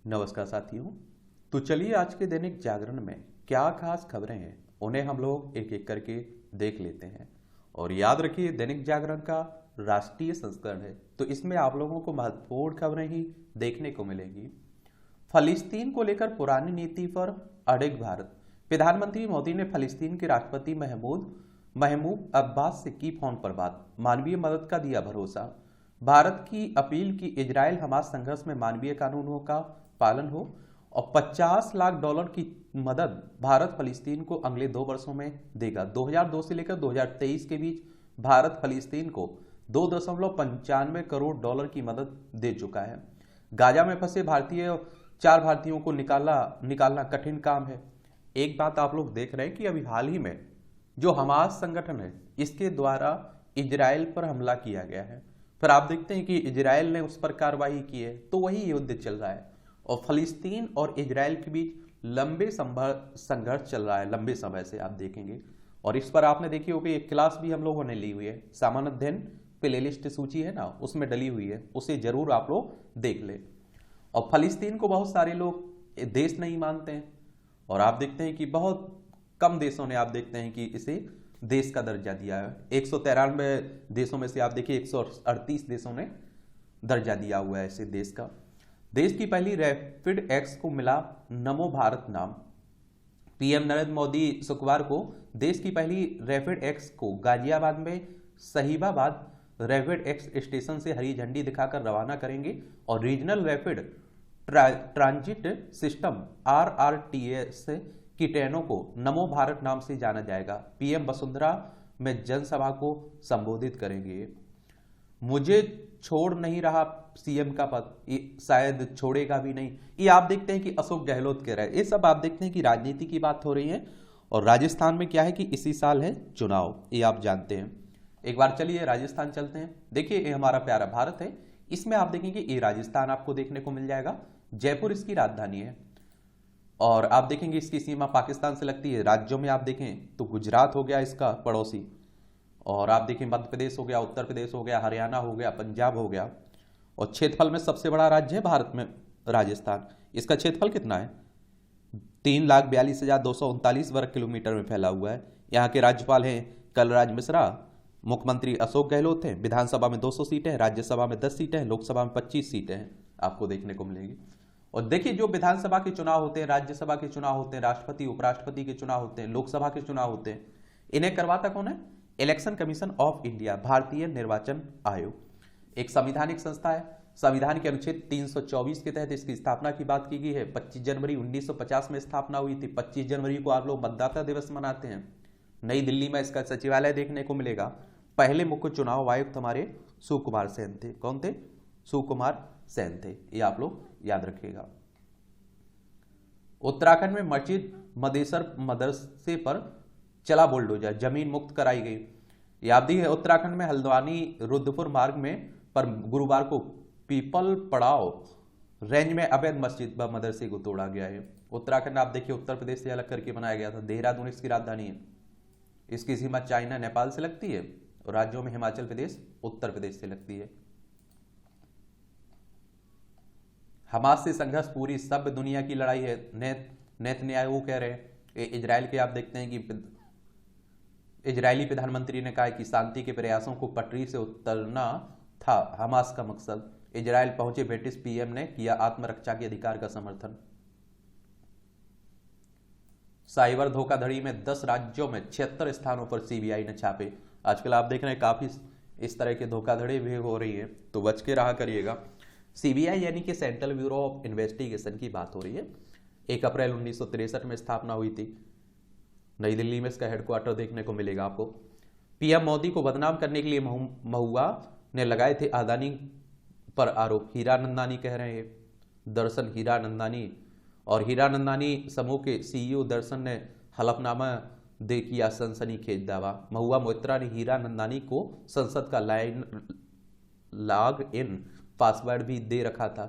नमस्कार साथियों। तो चलिए आज के दैनिक जागरण में क्या खास खबरें हैं उन्हें हम लोग एक एक करके देख लेते हैं। और याद रखिए दैनिक जागरण का राष्ट्रीय संस्करण है तो इसमें आप लोगों को महत्वपूर्ण खबरें ही देखने को मिलेगी। फलस्तीन को लेकर पुरानी नीति पर अड़िग भारत। प्रधानमंत्री मोदी ने फलस्तीन के राष्ट्रपति महमूद अब्बास से की फोन पर बात, मानवीय मदद का दिया भरोसा। भारत की अपील की इजराइल हमास संघर्ष में मानवीय कानूनों का पालन हो और $50 लाख की मदद भारत फलस्तीन को अगले 2 वर्षों में देगा। 2002 से लेकर 2023 के बीच भारत फलस्तीन को $2.95 करोड़ की मदद दे चुका है। गाजा में फंसे 4 भारतीयों को निकालना कठिन काम है। एक बात आप लोग देख रहे हैं कि अभी हाल ही में जो हमास संगठन है इसके द्वारा इजराइल पर हमला किया गया है, फिर आप देखते हैं कि इजराइल ने उस पर कार्रवाई की है, तो वही युद्ध चल रहा है और फलस्तीन और इजराइल के बीच लंबे संघर्ष चल रहा है लंबे समय से आप देखेंगे। और इस पर आपने देखी होगी एक क्लास भी हम लोगों ने ली हुई है, सामान्य अध्ययन प्लेलिस्ट सूची है ना, उसमें डली हुई है, उसे जरूर आप लोग देख ले। और फलस्तीन को बहुत सारे लोग देश नहीं मानते हैं और आप देखते हैं कि बहुत कम देशों ने आप देखते हैं कि इसे देश का दर्जा दिया है। 193 देशों में से आप देखिए 138 देशों ने दर्जा दिया हुआ है इसे देश का। देश की पहली रैपिड एक्स को मिला नमो भारत नाम। पीएम नरेंद्र मोदी शुक्रवार को देश की पहली रैपिड एक्स को गाजियाबाद में सहीबाबाद रैपिड एक्स स्टेशन से हरी झंडी दिखाकर रवाना करेंगे और regional rapid transit system RRTS की ट्रेनों को नमो भारत नाम से जाना जाएगा। पीएम वसुंधरा में जनसभा को संबोधित करेंगे। मुझे छोड़ नहीं रहा सीएम का पद, शायद छोड़ेगा भी नहीं, ये आप देखते हैं कि अशोक गहलोत कह रहे हैं। ये सब आप देखते हैं कि राजनीति की बात हो रही है और राजस्थान में क्या है कि इसी साल है चुनाव, ये आप जानते हैं। एक बार चलिए राजस्थान चलते हैं। देखिए ये हमारा प्यारा भारत है, इसमें आप देखेंगे ये राजस्थान आपको देखने को मिल जाएगा। जयपुर इसकी राजधानी है और आप देखेंगे इसकी सीमा पाकिस्तान से लगती है। राज्यों में आप देखें तो गुजरात हो गया इसका पड़ोसी, और आप देखें मध्य प्रदेश हो गया, उत्तर प्रदेश हो गया, हरियाणा हो गया, पंजाब हो गया। और क्षेत्रफल में सबसे बड़ा राज्य है भारत में राजस्थान। इसका क्षेत्रफल कितना है? 3,42,239 वर्ग किलोमीटर में फैला हुआ है। यहाँ के राज्यपाल हैं कलराज मिश्रा, मुख्यमंत्री अशोक गहलोत हैं। विधानसभा में 200 सीटें हैं, राज्यसभा में 10 सीटें हैं, लोकसभा में 25 सीटें हैं आपको देखने को मिलेगी। और देखिए जो विधानसभा के चुनाव होते हैं, राज्यसभा के चुनाव होते हैं, राष्ट्रपति उपराष्ट्रपति के चुनाव होते हैं, लोकसभा के चुनाव होते हैं, इन्हें करवाता कौन है? इलेक्शन कमीशन ऑफ इंडिया, भारतीय निर्वाचन आयोग, एक संवैधानिक संस्था है। संविधान के अनुच्छेद 324 के तहत इसकी स्थापना की बात की गई है। 25 जनवरी 1950 में स्थापना हुई थी। 25 जनवरी को आप लोग मतदाता दिवस मनाते हैं। नई दिल्ली में इसका सचिवालय देखने को मिलेगा। पहले मुख्य चुनाव आयुक्त हमारे सुकुमार सेन थे। कौन थे? सुकुमार सेन थे, ये आप लोग याद रखिएगा। उत्तराखंड में मस्जिद मदेसर मदरसे पर चला बुलडोजर, जमीन मुक्त कराई गई। याद ही है उत्तराखंड में हल्द्वानी रुद्रपुर मार्ग में पर गुरुवार को पीपल पड़ाव रेंज में अवैध मस्जिद व मदरसे को तोड़ा गया है। उत्तराखंड आप देखिए उत्तर प्रदेश से अलग करके बनाया गया था। देहरादून इसकी राजधानी है। इसकी सीमा चाइना नेपाल से लगती है और राज्यों में हिमाचल प्रदेश उत्तर प्रदेश से लगती है। हमास से संघर्ष पूरी सभ्य दुनिया की लड़ाई है, नेतन्याहू कह रहे हैं। इजराइल के आप देखते हैं कि इजरायली प्रधानमंत्री ने कहा कि शांति के प्रयासों को पटरी से उतरना था हमास का मकसद। इजराइल पहुंचे ब्रिटिश पीएम ने किया आत्मरक्षा के अधिकार का समर्थन। साइबर धोखाधड़ी में 10 राज्यों में 76 स्थानों पर सीबीआई ने छापे। आजकल आप देख रहे हैं काफी इस तरह के धोखाधड़ी भी हो रही है, तो बच के रहा करिएगा। सीबीआई यानी कि सेंट्रल ब्यूरो ऑफ इन्वेस्टिगेशन की बात हो रही है। 1 अप्रैल 1963 में स्थापना हुई थी। नई दिल्ली में इसका हेडक्वार्टर देखने को मिलेगा आपको। पीएम मोदी को बदनाम करने के लिए महुआ ने लगाए थे अदानी पर आरोप। हीरानंदानी कह रहे हैं, दर्शन हीरानंदानी और हीरानंदानी समूह के सीईओ दर्शन ने हलफनामा दे किया सनसनीखेज दावा। महुआ मोइत्रा ने हीरानंदानी को संसद का लॉग इन पासवर्ड भी दे रखा था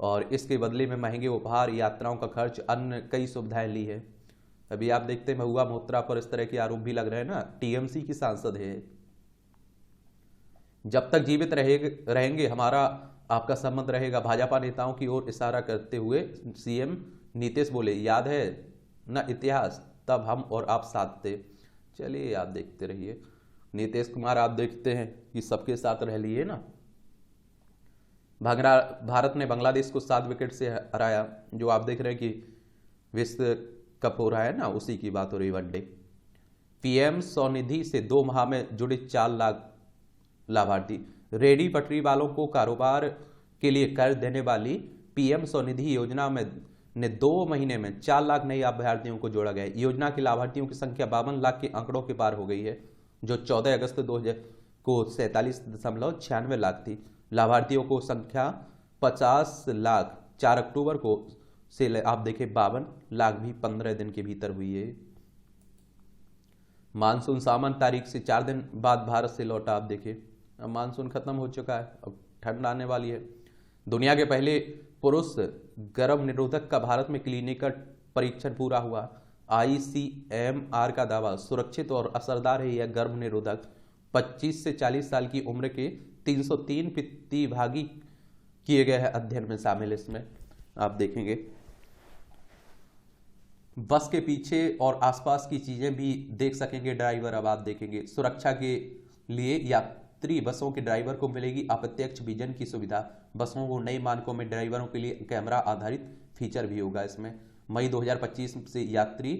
और इसके बदले में महंगे उपहार, यात्राओं का खर्च, अन्य कई सुविधाएं ली है। अभी आप देखते हैं महुआ मोइत्रा पर इस तरह के आरोप भी लग रहे हैं ना। टीएमसी की सांसद है। जब तक जीवित रहेंगे हमारा आपका संबंध रहेगा। भाजपा नेताओं की ओर इशारा करते हुए सीएम नीतीश बोले, याद है न इतिहास, तब हम और आप साथ थे। चलिए आप देखते रहिए। नीतीश कुमार आप देखते हैं कि सबके साथ रह लिए ना। भारत ने बांग्लादेश को 7 विकेट से हराया। जो आप देख रहे हैं कि विश्व कप हो रहा है ना, उसी की बात हो रही वनडे। पीएम स्वनिधि से 2 माह में जुड़े 4 लाख लाभार्थी। रेहड़ी पटरी वालों को कारोबार के लिए कर देने वाली पीएम स्वनिधि योजना में ने 2 महीने में 4 लाख नए लाभार्थियों को जोड़ा गया है। योजना के लाभार्थियों की संख्या 52 लाख के आंकड़ों के पार हो गई है, जो 14 अगस्त 2000 को 47.96 लाख थी। लाभार्थियों को संख्या 50 लाख 4 अक्टूबर को से आप देखें 52 लाख भी 15 दिन के भीतर हुई है। मानसून सामान्य तारीख से 4 दिन बाद भारत से लौटा। आप देखें अब मानसून खत्म हो चुका है, अब ठंड आने वाली है। दुनिया के पहले पुरुष गर्भ निरोधक का भारत में क्लिनिकल परीक्षण पूरा हुआ। आईसीएमआर का दावा, सुरक्षित और असरदार है यह गर्भ निरोधक। 25 से 40 साल की उम्र के 303 प्रतिभागी किए गए हैं अध्ययन में शामिल। इसमें आप देखेंगे बस के पीछे और आसपास की चीजें भी देख सकेंगे ड्राइवर। अब आप देखेंगे सुरक्षा के लिए यात्री बसों के ड्राइवर को मिलेगी अप्रत्यक्ष विजन की सुविधा। बसों को नए मानकों में ड्राइवरों के लिए कैमरा आधारित फीचर भी होगा इसमें। मई 2025 से यात्री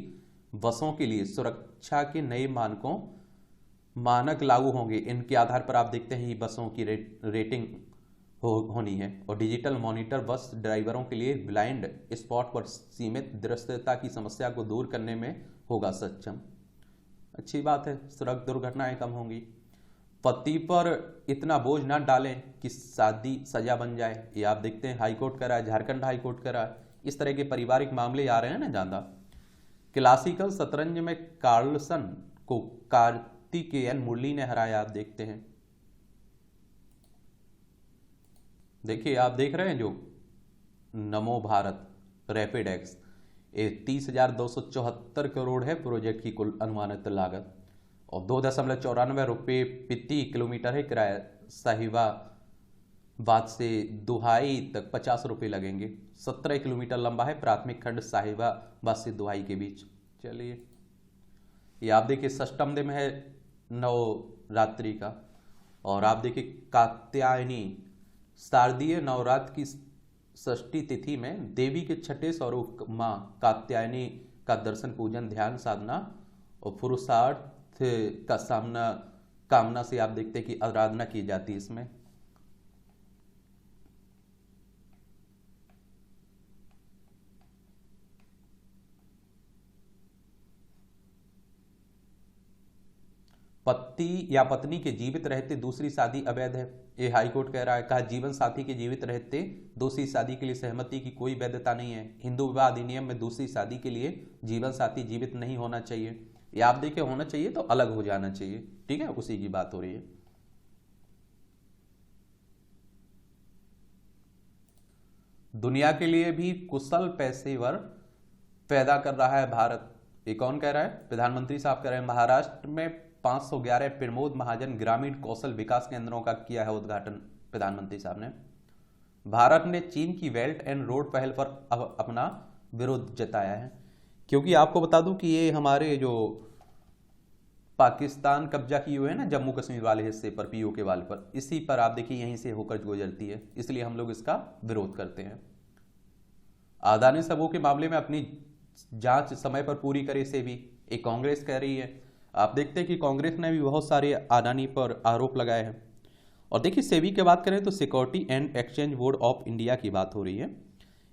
बसों के लिए सुरक्षा के नए मानक लागू होंगे। इनके आधार पर आप देखते हैं ये बसों की रेटिंग होनी है। और डिजिटल मॉनिटर बस ड्राइवरों के लिए ब्लाइंड स्पॉट पर सीमित दृश्यता की समस्या को दूर करने में होगा सक्षम। अच्छी बात है, सड़क दुर्घटनाएं कम होंगी। पति पर इतना बोझ ना डालें कि शादी सजा बन जाए। ये आप देखते हैं हाईकोर्ट करा है, झारखंड हाईकोर्ट करा है। इस तरह के पारिवारिक मामले आ रहे हैं ना ज्यादा। क्लासिकल शतरंज में कार्लसन को कार्तिकेयन मुरली ने हराया। आप देखते हैं, देखिए आप देख रहे हैं जो नमो भारत रैपिड एक्स, 30,274 करोड़ है प्रोजेक्ट की कुल अनुमानित लागत। और 2.94 रुपये प्रति किलोमीटर है किराया। साहिबाबाद से दुहाई तक 50 रुपये लगेंगे। 17 किलोमीटर लंबा है प्राथमिक खंड साहिबाबाद से दुहाई के बीच। चलिए ये आप देखिए सष्टम दिन है नवरात्रि का। और आप देखिए कात्यायनी शारदीय नवरात्र की षष्ठी तिथि में देवी के छठे स्वरूप मां कात्यायनी का दर्शन, पूजन, ध्यान, साधना और पुरुषार्थ का कामना से आप देखते हैं कि आराधना की जाती है इसमें। पति या पत्नी के जीवित रहते दूसरी शादी अवैध है, ये हाईकोर्ट कह रहा है। कहा जीवन साथी के जीवित रहते दूसरी शादी के लिए सहमति की कोई वैधता नहीं है। हिंदू विवाह अधिनियम में दूसरी शादी के लिए जीवन साथी जीवित नहीं होना चाहिए। ये आप देखे होना चाहिए तो अलग हो जाना चाहिए, ठीक है, उसी की बात हो रही है। दुनिया के लिए भी कुशल पेशेवर पैदा कर रहा है भारत। ये कौन कह रहा है? प्रधानमंत्री साहब कह रहे हैं। महाराष्ट्र में 511 प्रमोद महाजन ग्रामीण कौशल विकास केंद्रों का किया है उद्घाटन प्रधानमंत्री साहब ने। भारत ने चीन की बेल्ट एंड रोड पहल पर अपना विरोध जताया है, क्योंकि आपको बता दूं कि ये हमारे जो पाकिस्तान कब्जा किए हुए हैं ना जम्मू कश्मीर वाले हिस्से पर, पीओके वाले पर, इसी पर आप देखिए यहीं से होकर गुजरती है, इसलिए हम लोग इसका विरोध करते हैं। अदानी सबों के मामले में अपनी जांच समय पर पूरी करे सेबी, एक कांग्रेस कह रही है। आप देखते हैं कि कांग्रेस ने भी बहुत सारे अडानी पर आरोप लगाए हैं। और देखिए सेबी की बात करें तो security and exchange board of India की बात हो रही है।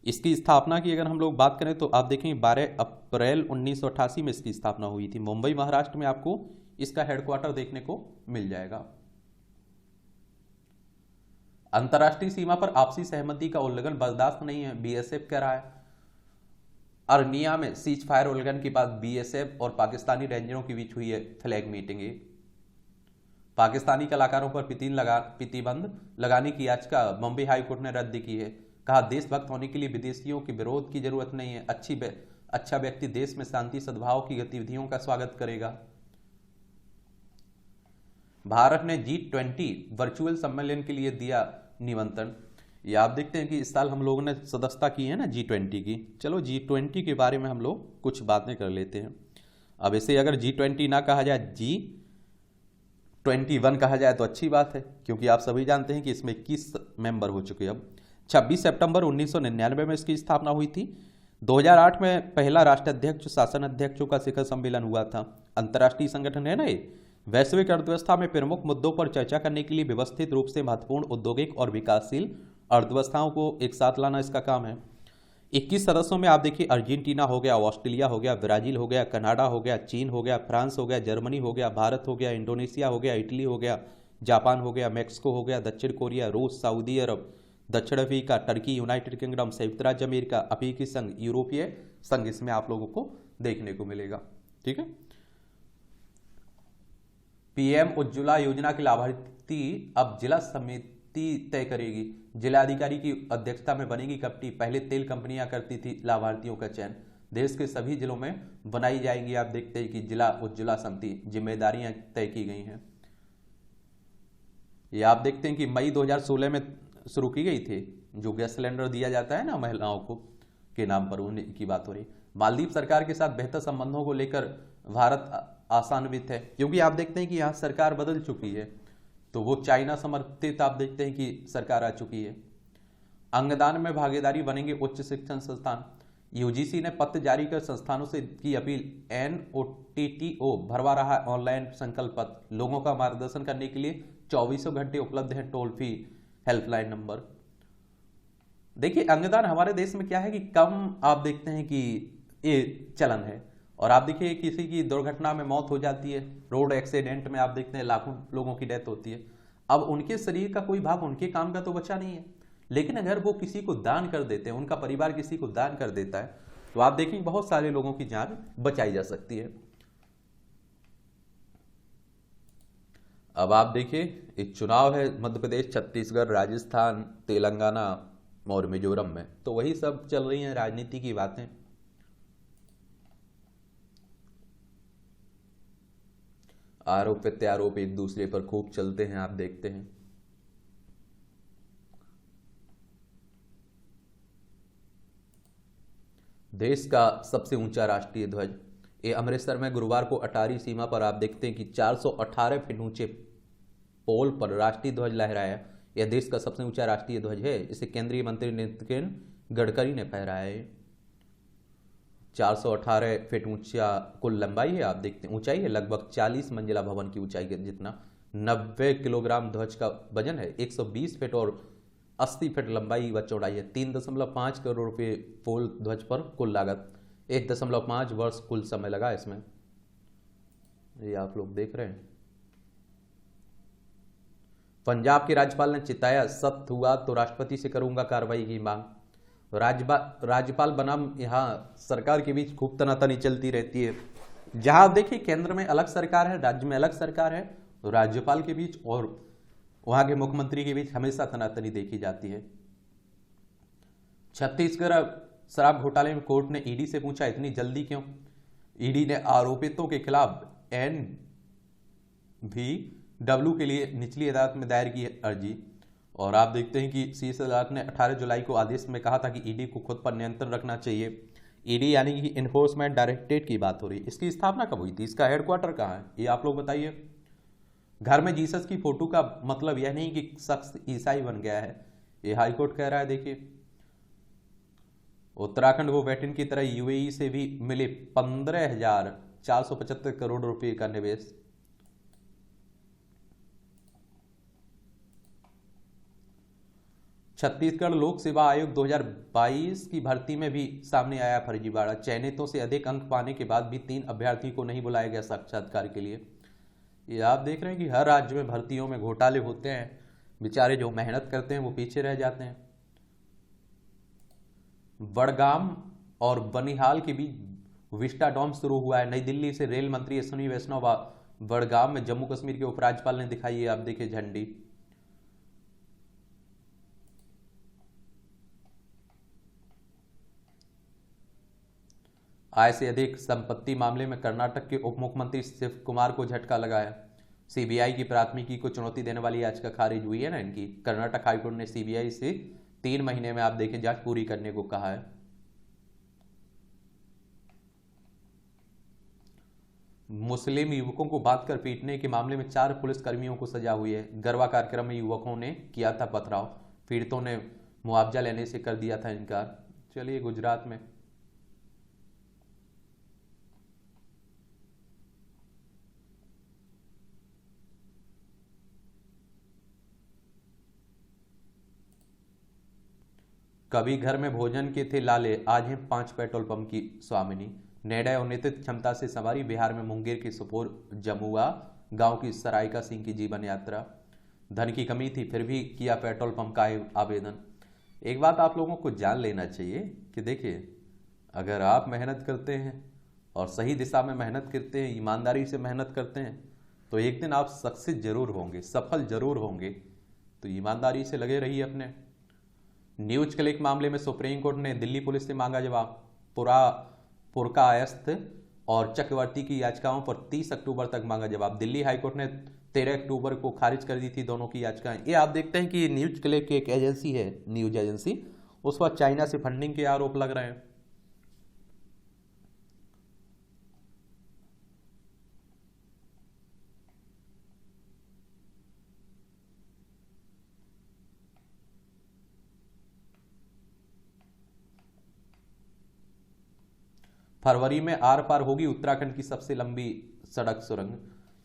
इसकी स्थापना की अगर हम लोग बात करें तो आप देखेंगे 12 अप्रैल 1988 में इसकी स्थापना हुई थी। मुंबई महाराष्ट्र में आपको इसका हेडक्वार्टर देखने को मिल जाएगा। अंतर्राष्ट्रीय सीमा पर आपसी सहमति का उल्लंघन बर्दाश्त नहीं है, बीएसएफ कह रहा है। अर्निया में सीज फायर उल्लंघन के बाद बीएसएफ और पाकिस्तानी रेंजरों के बीच हुई है फ्लैग मीटिंग। पाकिस्तानी कलाकारों पर प्रतिबंध लगाने की याचिका बॉम्बे हाईकोर्ट ने रद्द की है। कहा देशभक्त होने के लिए विदेशियों के विरोध की जरूरत नहीं है। अच्छा व्यक्ति देश में शांति सद्भाव की गतिविधियों का स्वागत करेगा। भारत ने G20 वर्चुअल सम्मेलन के लिए दिया निमंत्रण। ये आप देखते हैं कि इस साल हम लोगों ने सदस्यता की है ना G20 की। चलो G20 के बारे में हम लोग कुछ बातें कर लेते हैं। अब इसे अगर G20 ना कहा जाए, G21 कहा जाए तो अच्छी बात है, क्योंकि आप सभी जानते हैं कि इसमें 21 मेंबर हो चुके हैं। अब 26 सितंबर 1999 में इसकी स्थापना हुई थी। 2008 में पहला राष्ट्राध्यक्ष शासन अध्यक्षों का शिखर सम्मेलन हुआ था। अंतर्राष्ट्रीय संगठन है ना ये, वैश्विक अर्थव्यवस्था में प्रमुख मुद्दों पर चर्चा करने के लिए व्यवस्थित रूप से महत्वपूर्ण औद्योगिक और विकासशील अर्थव्यवस्थाओं को एक साथ लाना इसका काम है। 21 सदस्यों में आप देखिए अर्जेंटीना हो गया, ऑस्ट्रेलिया हो गया, ब्राजील हो गया, कनाडा हो गया, चीन हो गया, फ्रांस हो गया, जर्मनी हो गया, भारत हो गया, इंडोनेशिया हो गया, इटली हो गया, जापान हो गया, मैक्सिको हो गया, दक्षिण कोरिया, रूस, सऊदी अरब, दक्षिण अफ्रीका, टर्की, यूनाइटेड किंगडम, संयुक्त राज्य अमेरिका, अफ्रीकी संघ, यूरोपीय संघ इसमें आप लोगों को देखने को मिलेगा। ठीक है। पीएम उज्ज्वला योजना के लाभार्थी अब जिला समिति तय करेगी। जिलाधिकारी की अध्यक्षता में बनेगी कमेटी। पहले तेल कंपनियां करती थी लाभार्थियों का चयन, देश के सभी जिलों में बनाई जाएंगी। आप देखते हैं कि जिला उज्ज्वला समिति, जिम्मेदारियां तय की गई हैं। ये आप देखते हैं कि मई 2016 में शुरू की गई थी, जो गैस सिलेंडर दिया जाता है ना महिलाओं को के नाम पर, उन्हीं की बात हो रही। मालदीव सरकार के साथ बेहतर संबंधों को लेकर भारत आशान्वित है, क्योंकि आप देखते हैं कि यहाँ सरकार बदल चुकी है, तो वो चाइना समर्थित आप देखते हैं कि सरकार आ चुकी है। अंगदान में भागीदारी बनेंगे उच्च शिक्षण संस्थान। यूजीसी ने पत्र जारी कर संस्थानों से की अपील। NOTTO भरवा रहा है ऑनलाइन संकल्प पत्र। लोगों का मार्गदर्शन करने के लिए 24 घंटे उपलब्ध है टोल फ्री हेल्पलाइन नंबर। देखिए अंगदान हमारे देश में क्या है कि कम आप देखते हैं कि ये चलन है, और आप देखिए किसी की दुर्घटना में मौत हो जाती है, रोड एक्सीडेंट में आप देखते हैं लाखों लोगों की डेथ होती है। अब उनके शरीर का कोई भाग उनके काम का तो बचा नहीं है, लेकिन अगर वो किसी को दान कर देते हैं, उनका परिवार किसी को दान कर देता है, तो आप देखेंगे बहुत सारे लोगों की जान बचाई जा सकती है। अब आप देखिए एक चुनाव है मध्य प्रदेश, छत्तीसगढ़, राजस्थान, तेलंगाना और मिजोरम में, तो वही सब चल रही हैं राजनीति की बातें। आरोप प्रत्यारोप एक दूसरे पर खूब चलते हैं, आप देखते हैं। देश का सबसे ऊंचा राष्ट्रीय ध्वज ये अमृतसर में गुरुवार को अटारी सीमा पर आप देखते हैं कि 418 फीट ऊंचे पोल पर राष्ट्रीय ध्वज लहराया। यह देश का सबसे ऊंचा राष्ट्रीय ध्वज है। इसे केंद्रीय मंत्री नितिन गडकरी ने फहराया है। 418 फीट ऊंचा कुल लंबाई है, आप देखते हैं ऊंचाई है लगभग 40 मंजिला भवन की ऊंचाई के जितना। 90 किलोग्राम ध्वज का वजन है। 120 फीट और 80 फीट लंबाई व चौड़ाई है। 3.5 करोड़ रुपए पोल ध्वज पर कुल लागत। 1.5 वर्ष कुल समय लगा इसमें। ये आप लोग देख रहे हैं। पंजाब के राज्यपाल ने चिताया सख्त हुआ तो राष्ट्रपति से करूंगा कार्रवाई की मांग। राज्यपाल बनाम यहाँ सरकार के बीच खूब तनातनी चलती रहती है। जहां आप देखिए केंद्र में अलग सरकार है, राज्य में अलग सरकार है, तो राज्यपाल के बीच और वहां के मुख्यमंत्री के बीच हमेशा तनातनी देखी जाती है। छत्तीसगढ़ शराब घोटाले में कोर्ट ने ईडी से पूछा इतनी जल्दी क्यों। ईडी ने आरोपितों के खिलाफ NVW के लिए निचली अदालत में दायर की अर्जी। और आप देखते हैं कि शीर्ष अदालत ने 18 जुलाई को आदेश में कहा था कि ईडी को खुद पर नियंत्रण रखना चाहिए। ईडी यानी कि इन्फोर्समेंट डायरेक्टरेट की बात हो रही है। इसकी स्थापना कब हुई थी, इसका हेडक्वार्टर कहाँ है, ये आप लोग बताइए। घर में जीसस की फोटो का मतलब यह नहीं कि शख्स ईसाई बन गया है, ये हाईकोर्ट कह रहा है। देखिए उत्तराखंड को वेटिन की तरह यूएई से भी मिले 15,475 करोड़ रुपए का निवेश। छत्तीसगढ़ लोक सेवा आयोग 2022 की भर्ती में भी सामने आया फर्जीवाड़ा। चयनितों से अधिक अंक पाने के बाद भी 3 अभ्यर्थी को नहीं बुलाया गया साक्षात्कार के लिए। ये आप देख रहे हैं कि हर राज्य में भर्तियों में घोटाले होते हैं। बेचारे जो मेहनत करते हैं वो पीछे रह जाते हैं। बड़गाम और बनिहाल के बीच विस्टाडोम शुरू हुआ है। नई दिल्ली से रेल मंत्री अश्विनी वैष्णव बड़गाम में जम्मू कश्मीर के उपराज्यपाल ने दिखाई है, आप देखिए झंडी। आय से अधिक संपत्ति मामले में कर्नाटक के उप मुख्यमंत्री शिव कुमार को झटका लगा है। सीबीआई की प्राथमिकी को चुनौती देने वाली याचिका खारिज हुई है ना इनकी। कर्नाटक हाईकोर्ट ने सीबीआई से 3 महीने में आप देखें जांच पूरी करने को कहा है। मुस्लिम युवकों को बांध कर पीटने के मामले में 4 पुलिसकर्मियों को सजा हुई है। गरबा कार्यक्रम में युवकों ने किया था पथराव, पीड़ितों ने मुआवजा लेने से कर दिया था इनकार। चलिए गुजरात में कभी घर में भोजन के थे लाले, आज हैं 5 पेट्रोल पंप की स्वामिनी। निर्णय और नेतृत्व क्षमता से सवारी बिहार में मुंगेर की सुपोर जमुआ गांव की सरायका सिंह की जीवन यात्रा। धन की कमी थी फिर भी किया पेट्रोल पंप का आवेदन। एक बात आप लोगों को जान लेना चाहिए कि देखिए, अगर आप मेहनत करते हैं और सही दिशा में मेहनत करते हैं, ईमानदारी से मेहनत करते हैं, तो एक दिन आप सक्सेस जरूर होंगे, सफल जरूर होंगे। तो ईमानदारी से लगे रहिए अपने। न्यूज क्लिक मामले में सुप्रीम कोर्ट ने दिल्ली पुलिस से मांगा जवाब। पुरकायस्थ और चक्रवर्ती की याचिकाओं पर 30 अक्टूबर तक मांगा जवाब। दिल्ली हाईकोर्ट ने 13 अक्टूबर को खारिज कर दी थी दोनों की याचिकाएं। ये आप देखते हैं कि न्यूज क्लिक एक एजेंसी है, न्यूज एजेंसी, उस पर चाइना से फंडिंग के आरोप लग रहे हैं। फरवरी में आर पार होगी उत्तराखंड की सबसे लंबी सड़क सुरंग।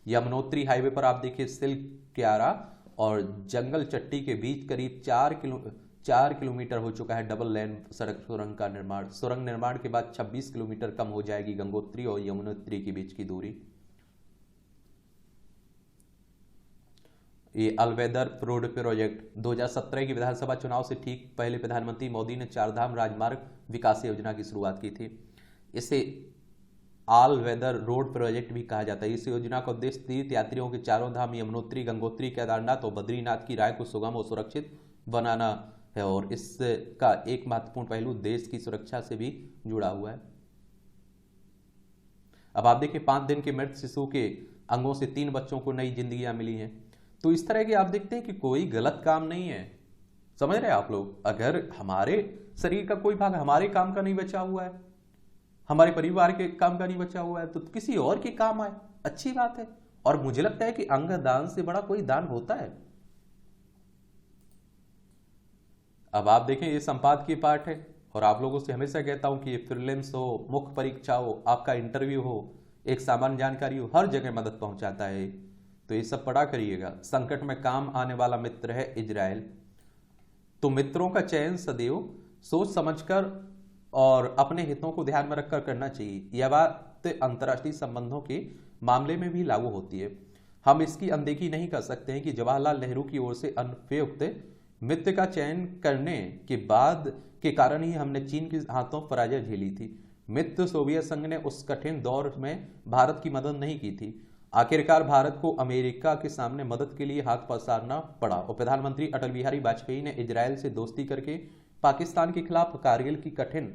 यमुनोत्री हाईवे पर आप देखिए सिल्क क्यारा और जंगल चट्टी के बीच करीब 4 किलोमीटर हो चुका है डबल लेन सड़क सुरंग का निर्माण। सुरंग निर्माण के बाद 26 किलोमीटर कम हो जाएगी गंगोत्री और यमुनोत्री के बीच की दूरी। ये अलवेदर रोड प्रोजेक्ट 2017 की विधानसभा चुनाव से ठीक पहले प्रधानमंत्री मोदी ने चारधाम राजमार्ग विकास योजना की शुरुआत की थी। इसे ऑल वेदर रोड प्रोजेक्ट भी कहा जाता है। इस योजना का उद्देश्य तीर्थ यात्रियों के चारों धाम यमुनोत्री, गंगोत्री, केदारनाथ और बद्रीनाथ की राय को सुगम और सुरक्षित बनाना है और इसका एक महत्वपूर्ण पहलू देश की सुरक्षा से भी जुड़ा हुआ है। अब आप देखिए 5 दिन के मृत शिशु के अंगों से 3 बच्चों को नई जिंदगियां मिली हैं। तो इस तरह के आप देखते हैं कि कोई गलत काम नहीं है। समझ रहे हैं आप लोग? अगर हमारे शरीर का कोई भाग हमारे काम का नहीं बचा हुआ है, हमारे परिवार के काम का नहीं बचा हुआ है, तो किसी और के काम आए, अच्छी बात है। और मुझे लगता है कि अंग दान से बड़ा कोई दान होता है। अब आप देखें ये संपादकीय पाठ है और आप लोगों से हमेशा कहता हूं कि ये प्रीलिम्स हो, मुख्य परीक्षा हो, आपका इंटरव्यू हो, एक सामान्य जानकारी हो, हर जगह मदद पहुंचाता है। तो ये सब पढ़ा करिएगा। संकट में काम आने वाला मित्र है इजराइल। तो मित्रों का चयन सदैव सोच समझकर और अपने हितों को ध्यान में रखकर करना चाहिए। यह बात अंतर्राष्ट्रीय संबंधों के मामले में भी लागू होती है। हम इसकी अनदेखी नहीं कर सकते हैं कि जवाहरलाल नेहरू की ओर से अनुपयुक्त मित्र का चयन करने के बाद के कारण ही हमने चीन के हाथों पराजय झेली थी। मित्र सोवियत संघ ने उस कठिन दौर में भारत की मदद नहीं की थी। आखिरकार भारत को अमेरिका के सामने मदद के लिए हाथ पसारना पड़ा और प्रधानमंत्री अटल बिहारी वाजपेयी ने इजराइल से दोस्ती करके पाकिस्तान के खिलाफ कारगिल की कठिन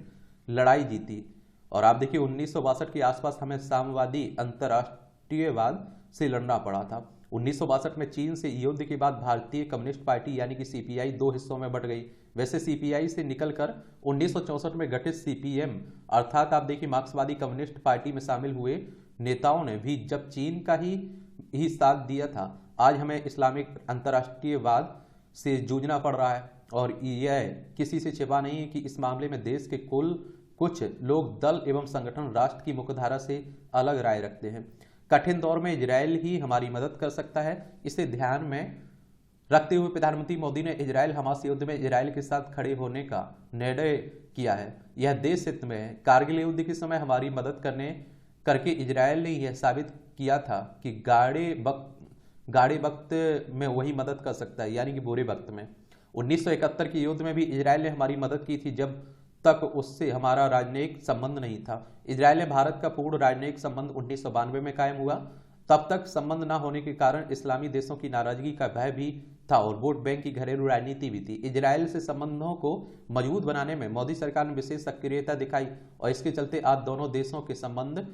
लड़ाई जीती। और आप देखिए 1962 के आसपास हमें साम्यवादी अंतरराष्ट्रीयवाद से लड़ना पड़ा था। 1962 में चीन से युद्ध के बाद भारतीय कम्युनिस्ट पार्टी यानी कि सीपीआई 2 हिस्सों में बट गई। वैसे सीपीआई से निकलकर 1964 में गठित सीपीएम अर्थात आप देखिए मार्क्सवादी कम्युनिस्ट पार्टी में शामिल हुए नेताओं ने भी जब चीन का ही साथ दिया था। आज हमें इस्लामिक अंतरराष्ट्रीयवाद से जूझना पड़ रहा है और यह किसी से छिपा नहीं है कि इस मामले में देश के कुछ लोग दल एवं संगठन राष्ट्र की मुख्यधारा से अलग राय रखते हैं। कठिन दौर में इजराइल ही हमारी मदद कर सकता है। इसे ध्यान में रखते हुए प्रधानमंत्री मोदी ने इजराइल हमास युद्ध में इजराइल के साथ खड़े होने का निर्णय किया है। यह देश हित में है। कारगिल युद्ध के समय हमारी मदद करके इजराइल ने यह साबित किया था कि गाड़े वक्त में वही मदद कर सकता है, यानी कि बुरे वक्त में। 1971 के युद्ध में भी इजराइल ने हमारी मदद की थी, जब तक उससे हमारा राजनयिक संबंध नहीं था। इजराइल ने भारत का पूर्ण राजनयिक संबंध 1992 में कायम हुआ। तब तक संबंध न होने के कारण इस्लामी देशों की नाराजगी का भय भी था और वोट बैंक की घरेलू राजनीति भी थी। इजराइल से संबंधों को मजबूत बनाने में मोदी सरकार ने विशेष सक्रियता दिखाई और इसके चलते आज दोनों देशों के संबंध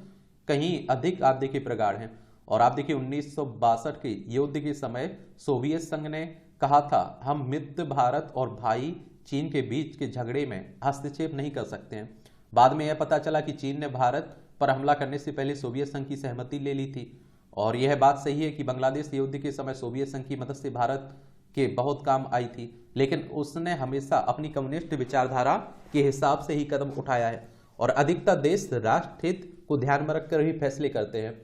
कहीं अधिक आप देखिए प्रगाढ़ हैं। और आप देखिए 1962 के युद्ध के समय सोवियत संघ ने कहा था हम मित्र भारत और भाई चीन के बीच के झगड़े में हस्तक्षेप नहीं कर सकते हैं। बाद में यह पता चला कि चीन ने भारत पर हमला करने से पहले सोवियत संघ की सहमति ले ली थी। और यह बात सही है कि बांग्लादेश युद्ध के समय सोवियत संघ की मदद से भारत के बहुत काम आई थी, लेकिन उसने हमेशा अपनी कम्युनिस्ट विचारधारा के हिसाब से ही कदम उठाया है और अधिकतर देश राष्ट्र हित को ध्यान में रखकर ही फैसले करते हैं।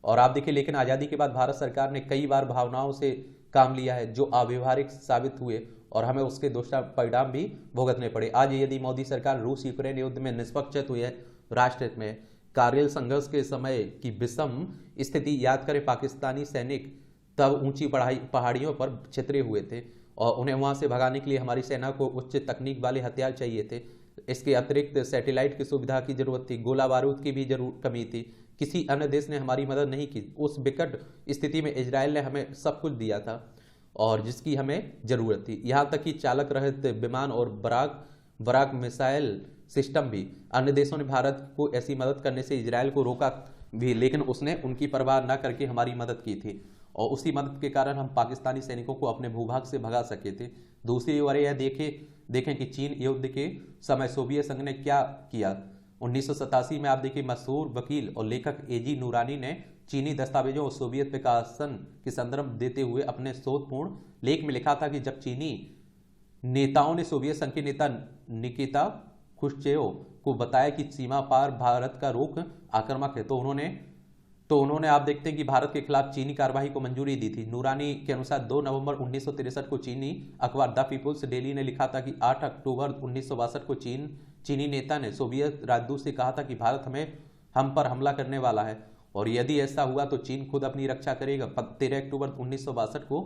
और आप देखिए, लेकिन आज़ादी के बाद भारत सरकार ने कई बार भावनाओं से काम लिया है जो अव्यवहारिक साबित हुए और हमें उसके दुष्परिणाम भी भुगतने पड़े। आज यदि मोदी सरकार रूस यूक्रेन युद्ध में निष्पक्ष हुई है, राष्ट्र हित में, कारगिल संघर्ष के समय की विषम स्थिति याद करें, पाकिस्तानी सैनिक तब ऊंची पहाड़ियों पर छितरे हुए थे और उन्हें वहां से भगाने के लिए हमारी सेना को उच्च तकनीक वाले हथियार चाहिए थे। इसके अतिरिक्त सैटेलाइट की सुविधा की जरूरत थी, गोला बारूद की भी कमी थी। किसी अन्य देश ने हमारी मदद नहीं की। उस विकट स्थिति में इजराइल ने हमें सब कुछ दिया था और जिसकी हमें जरूरत थी। यहाँ तक कि चालक रहित विमान और बराक मिसाइल सिस्टम भी। अन्य देशों ने भारत को ऐसी मदद करने से इजराइल को रोका भी, लेकिन उसने उनकी परवाह न करके हमारी मदद की थी और उसी मदद के कारण हम पाकिस्तानी सैनिकों को अपने भूभाग से भगा सके थे। दूसरी ओर यह देखें कि चीन युद्ध के समय सोवियत संघ ने क्या किया। 1987 में आप देखिए, मशहूर वकील और लेखक एजी नूरानी ने चीनी दस्तावेजों और सोवियत प्रकाशन के संदर्भ देते हुए अपने शोधपूर्ण लेख में लिखा था कि जब चीनी नेताओं ने सोवियत संघ के नेता निकिता खुश्चेव को बताया कि सीमा पार भारत का रुख आक्रामक है, तो उन्होंने आप देखते हैं कि भारत के खिलाफ चीनी कार्रवाई को मंजूरी दी थी। नूरानी के अनुसार 2 नवंबर 1963 को चीनी अखबार द पीपुल्स डेली ने लिखा था कि 8 अक्टूबर 1962 को चीनी नेता ने सोवियत राजदूत से कहा था कि भारत हम पर हमला करने वाला है और यदि ऐसा हुआ तो चीन खुद अपनी रक्षा करेगा। 13 अक्टूबर 1962 को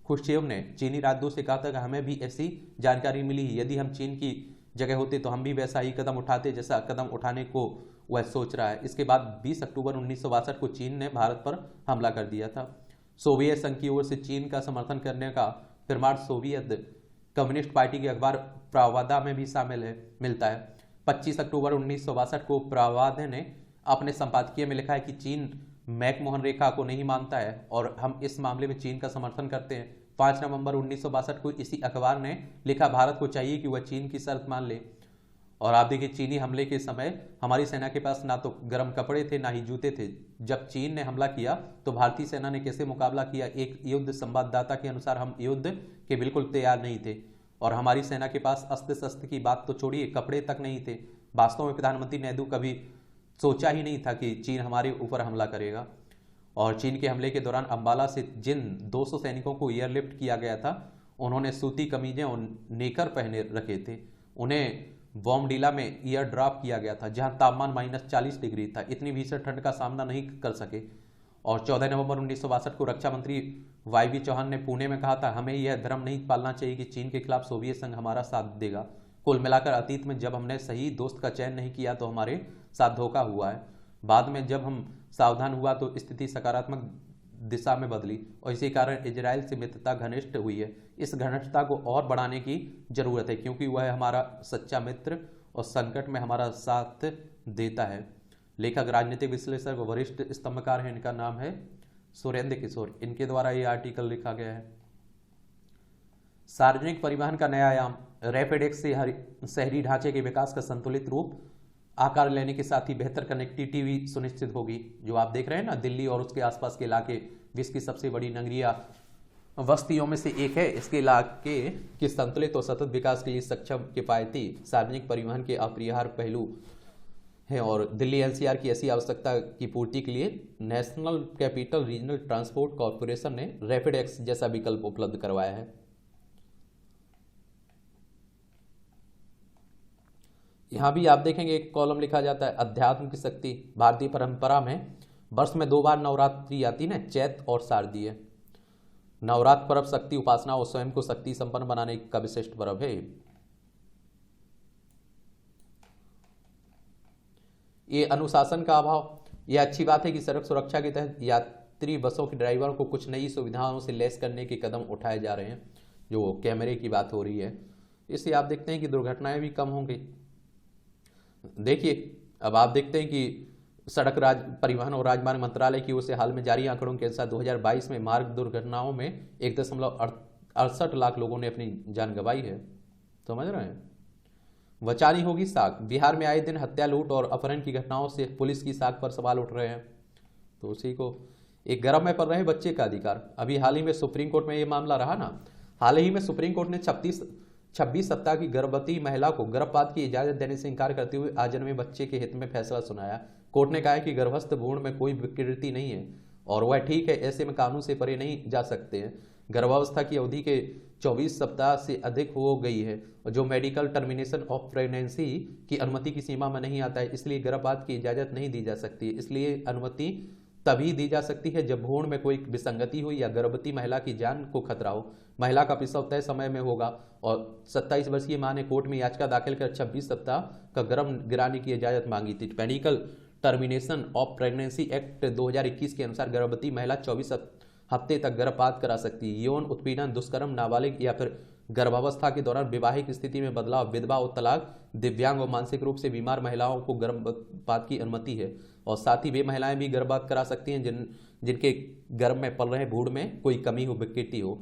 खुश्चेव ने चीनी राजदूत से कहा था कि हमें भी ऐसी जानकारी मिली, यदि हम चीन की जगह होते तो हम भी वैसा ही कदम उठाते जैसा कदम उठाने को वह सोच रहा है। इसके बाद 20 अक्टूबर 1962 को चीन ने भारत पर हमला कर दिया था। सोवियत संघ की ओर से चीन का समर्थन करने का प्रमाण सोवियत कम्युनिस्ट पार्टी के अखबार प्रावादा में भी मिलता है। 25 अक्टूबर 1962 को प्रावादा ने अपने संपादकीय में लिखा है कि चीन मैकमोहन रेखा को नहीं मानता है और हम इस मामले में चीन का समर्थन करते हैं। 5 नवंबर 1962 को इसी अखबार ने लिखा, भारत को चाहिए कि वह चीन की शर्त मान ले। और आप देखिए, चीनी हमले के समय हमारी सेना के पास ना तो गर्म कपड़े थे ना ही जूते थे। जब चीन ने हमला किया तो भारतीय सेना ने कैसे मुकाबला किया। एक युद्ध संवाददाता के अनुसार हम युद्ध के बिल्कुल तैयार नहीं थे और हमारी सेना के पास अस्त्र शस्त्र की बात तो छोड़िए, कपड़े तक नहीं थे। वास्तव में प्रधानमंत्री नेहरू कभी सोचा ही नहीं था कि चीन हमारे ऊपर हमला करेगा। और चीन के हमले के दौरान अंबाला से जिन 200 सैनिकों को एयरलिफ्ट किया गया था, उन्होंने सूती कमीजें और नेकर पहने रखे थे। उन्हें बॉम्बडीला में एयर ड्रॉप किया गया था जहां तापमान -40 डिग्री था। इतनी भीषण ठंड का सामना नहीं कर सके। और 14 नवंबर 1962 को रक्षा मंत्री वाई चौहान ने पुणे में कहा था, हमें यह भ्रम नहीं पालना चाहिए कि चीन के खिलाफ सोवियत संघ हमारा साथ देगा। कुल मिलाकर अतीत में जब हमने सही दोस्त का चयन नहीं किया तो हमारे साथ धोखा हुआ है। बाद में जब हम सावधान हुआ तो स्थिति सकारात्मक दिशा में बदली और इसी कारण इजराइल से मित्रता घनिष्ठ हुई है। इस घनिष्ठता को और बढ़ाने की जरूरत है क्योंकि वह हमारा सच्चा मित्र और संकट में हमारा साथ देता है। लेखक, राजनीतिक विश्लेषक, वरिष्ठ स्तंभकार है, इनका नाम है सुरेंद्र किशोर। इनके द्वारा ये आर्टिकल लिखा गया है। सार्वजनिक परिवहन का नया आयाम, रैपिड एक्स से शहरी ढांचे के विकास का संतुलित रूप आकार लेने के साथ ही बेहतर कनेक्टिविटी सुनिश्चित होगी। जो आप देख रहे हैं ना, दिल्ली और उसके आसपास के इलाके विश्व की सबसे बड़ी नगरीय बस्तियों में से एक है। इसके इलाके के संतुलित और सतत विकास के लिए सक्षम, किफायती सार्वजनिक परिवहन के अपरिहार्य पहलू है और दिल्ली एनसीआर की ऐसी आवश्यकता की पूर्ति के लिए national capital regional transport corporation ने रैपिड एक्स जैसा विकल्प उपलब्ध करवाया है। यहां भी आप देखेंगे एक कॉलम लिखा जाता है, अध्यात्म की शक्ति। भारतीय परंपरा में वर्ष में 2 बार नवरात्रि आती है, चैत और शारदीय। नवरात्र पर्व शक्ति उपासना और स्वयं को शक्ति संपन्न बनाने का विशिष्ट पर्व है। ये अनुशासन का अभाव, यह अच्छी बात है कि सड़क सुरक्षा के तहत यात्री बसों के ड्राइवरों को कुछ नई सुविधाओं से लैस करने के कदम उठाए जा रहे हैं। जो कैमरे की बात हो रही है, इससे आप देखते हैं कि दुर्घटनाएं भी कम होंगी। देखिए, अब आप देखते हैं कि सड़क परिवहन और राजमार्ग मंत्रालय की ओर से हाल में जारी आंकड़ों के अनुसार 2022 में मार्ग दुर्घटनाओं में 1.68 लाख लोगों ने अपनी जान गंवाई है। समझ रहे हैं। बचानी होगी साख। बिहार में आए दिन हत्या, लूट और अपहरण की घटनाओं से पुलिस की साख पर सवाल उठ रहे हैं। तो उसी को एक गर्भ में पल रहे बच्चे का अधिकार। अभी हाल ही में सुप्रीम कोर्ट में ये मामला रहा ना। हाल ही में सुप्रीम कोर्ट ने 26 सप्ताह की गर्भवती महिला को गर्भपात की इजाजत देने से इनकार करते हुए आजन्मे बच्चे के हित में फैसला सुनाया। कोर्ट ने कहा है कि गर्भस्थ भ्रूण में कोई विकृति नहीं है और वह ठीक है, ऐसे में कानून से परे नहीं जा सकते हैं। गर्भावस्था की अवधि के 24 सप्ताह से अधिक हो गई है जो मेडिकल टर्मिनेशन ऑफ प्रेगनेंसी की अनुमति की सीमा में नहीं आता है, इसलिए गर्भपात की इजाजत नहीं दी जा सकती। इसलिए अनुमति तभी दी जा सकती है जब भ्रूण में कोई विसंगति हो या गर्भवती महिला की जान को खतरा हो। महिला का प्रसव तय समय में होगा और 27 वर्षीय मां ने कोर्ट में याचिका दाखिल कर 26 सप्ताह का गर्भ गिराने की इजाजत मांगी थी। Medical termination of pregnancy act 2021 के अनुसार गर्भवती महिला 24 हफ्ते तक गर्भपात करा सकती है। यौन उत्पीड़न, दुष्कर्म, नाबालिग या फिर गर्भावस्था के दौरान वैवाहिक स्थिति में बदलाव, विधवा और तलाक, दिव्यांग और मानसिक रूप से बीमार महिलाओं को गर्भपात की अनुमति है और साथ ही वे महिलाएं भी गर्भपात करा सकती हैं जिनके गर्भ में पल रहे भ्रूण में कोई कमी हो, विकृति हो।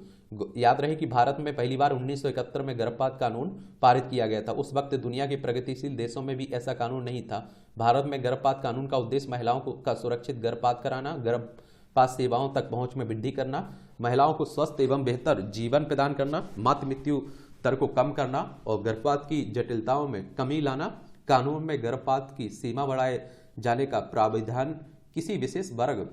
याद रहे कि भारत में पहली बार 1971 में गर्भपात कानून पारित किया गया था। उस वक्त दुनिया के प्रगतिशील देशों में भी ऐसा कानून नहीं था। भारत में गर्भपात कानून का उद्देश्य महिलाओं का सुरक्षित गर्भपात कराना, गर्भपात सेवाओं तक पहुंच में वृद्धि करना, महिलाओं को स्वस्थ एवं बेहतर जीवन प्रदान करना, मातृ मृत्यु दर को कम करना और गर्भपात की जटिलताओं में कमी लाना। कानून में गर्भपात की सीमा बढ़ाए जाने का प्रावधान किसी विशेष वर्ग